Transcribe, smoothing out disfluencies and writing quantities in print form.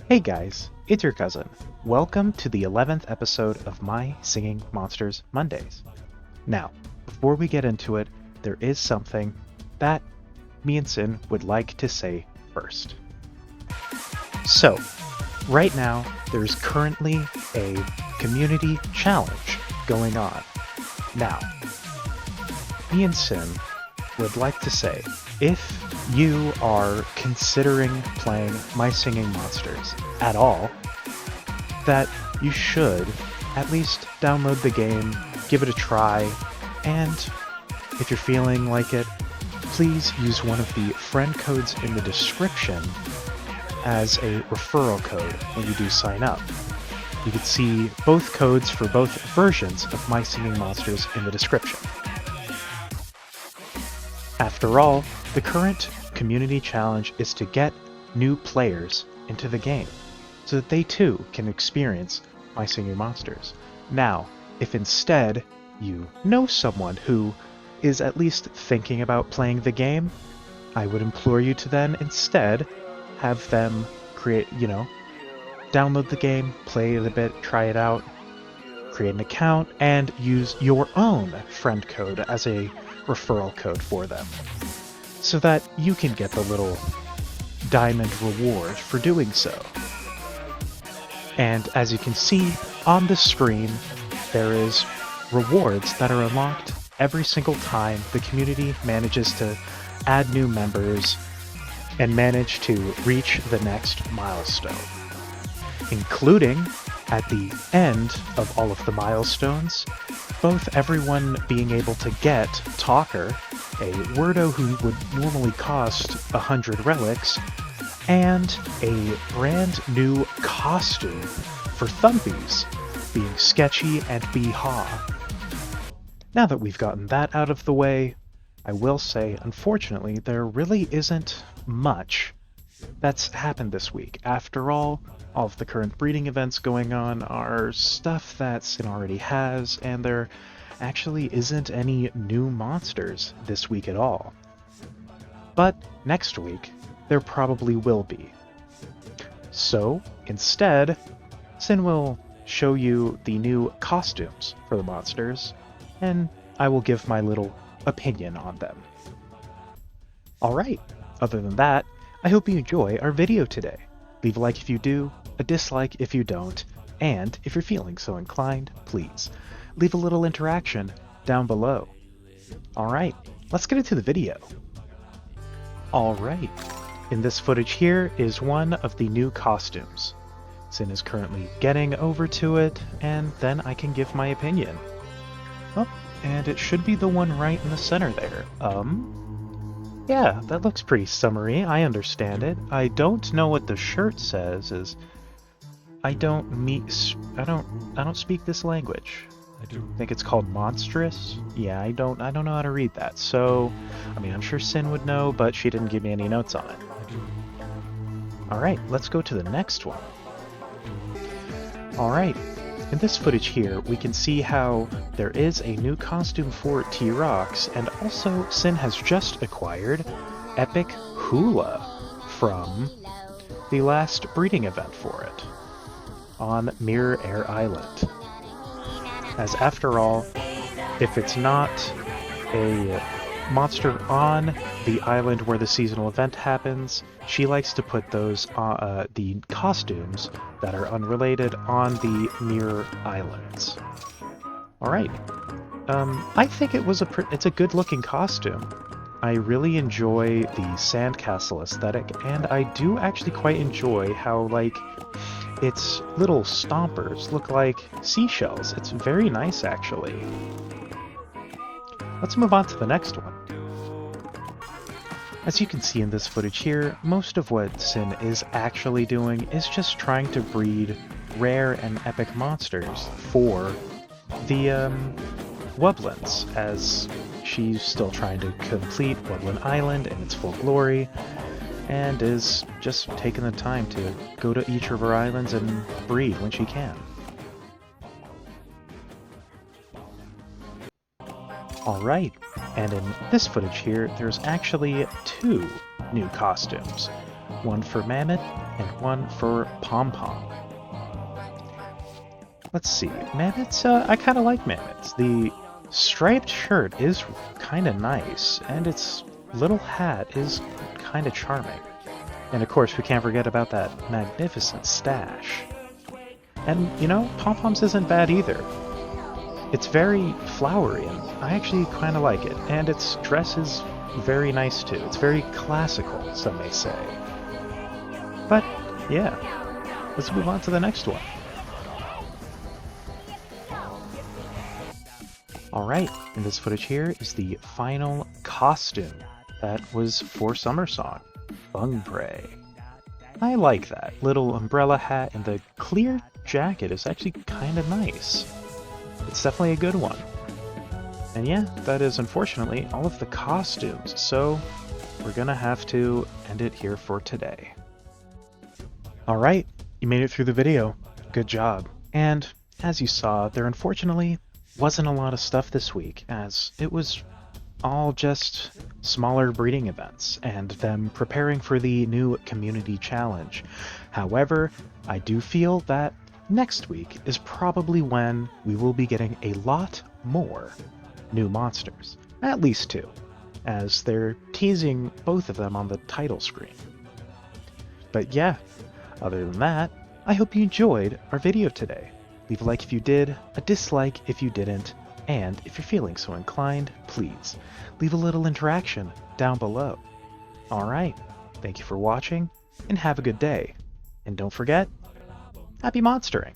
Hey guys, it's your cousin. Welcome to the 11th episode of My Singing Monsters Mondays. Now, before we get into it, there is something that me and Sin would like to say first. So, right now, there's currently a community challenge going on. Now, me and Sin would like to say, if you are considering playing My Singing Monsters at all, that you should at least download the game, give it a try, and if you're feeling like it, please use one of the friend codes in the description as a referral code when you do sign up. You can see both codes for both versions of My Singing Monsters in the description. After all, the current community challenge is to get new players into the game, so that they too can experience My Singing Monsters. Now, if instead you know someone who is at least thinking about playing the game, I would implore you to then instead have them download the game, play it a bit, try it out, create an account, and use your own friend code as a referral code for them, so that you can get the little diamond reward for doing so. And as you can see on the screen, there is rewards that are unlocked every single time the community manages to add new members and manage to reach the next milestone, including at the end of all of the milestones, both everyone being able to get Talker, a Wordo who would normally cost 100 relics, and a brand new costume for Thumpies, being Sketchy and Bee-Haw. Now that we've gotten that out of the way, I will say, unfortunately, there really isn't much that's happened this week. After all of the current breeding events going on are stuff that Sin already has, and there actually isn't any new monsters this week at all. But next week, there probably will be. So, instead, Sin will show you the new costumes for the monsters, and I will give my little opinion on them. Alright, other than that, I hope you enjoy our video today. Leave a like if you do, a dislike if you don't, and if you're feeling so inclined, please leave a little interaction down below. Alright, let's get into the video. Alright, in this footage here is one of the new costumes. Sin is currently getting over to it, and then I can give my opinion. Oh, and it should be the one right in the center there. Yeah, that looks pretty summery. I understand it. I don't know what the shirt says. I don't speak this language. I think it's called monstrous. Yeah, I don't know how to read that. So, I mean, I'm sure Sin would know, but she didn't give me any notes on it. All right, let's go to the next one. All right. In this footage here, we can see how there is a new costume for T-Rox, and also Sin has just acquired Epic Hula from the last breeding event for it on Mirror Air Island. As after all, if it's not a monster on the island where the seasonal event happens, she likes to put those the costumes that are unrelated on the Mirror Islands. Alright. I think it's a good looking costume. I really enjoy the sandcastle aesthetic, and I do actually quite enjoy how, its little stompers look like seashells. It's very nice, actually. Let's move on to the next one. As you can see in this footage here, most of what Sin is actually doing is just trying to breed rare and epic monsters for the Wublins, as she's still trying to complete Wublin Island in its full glory, and is just taking the time to go to each of her islands and breed when she can. Alright, and in this footage here, there's actually two new costumes. one for Mammoth, and one for Pom Pom. Let's see, Mammoths, I kind of like Mammoths. The striped shirt is kind of nice, and its little hat is kind of charming. And of course, we can't forget about that magnificent stash. And, you know, Pom Pom's isn't bad either. It's very flowery, and I actually kind of like it. And its dress is very nice too. It's very classical, some may say. But, yeah, let's move on to the next one. Alright, and this footage here is the final costume that was for Summer Song, Bung Prey. I like that. Little umbrella hat and the clear jacket is actually kind of nice. It's definitely a good one. And yeah, that is unfortunately all of the costumes, so we're gonna have to end it here for today. Alright, you made it through the video. Good job. And as you saw, there unfortunately wasn't a lot of stuff this week, as it was all just smaller breeding events and them preparing for the new community challenge. However, I do feel that next week is probably when we will be getting a lot more new monsters, at least 2, as they're teasing both of them on the title screen. But yeah, other than that, I hope you enjoyed our video today. Leave a like if you did, a dislike if you didn't, and if you're feeling so inclined, please leave a little interaction down below. Alright, thank you for watching, and have a good day. And don't forget, happy monstering!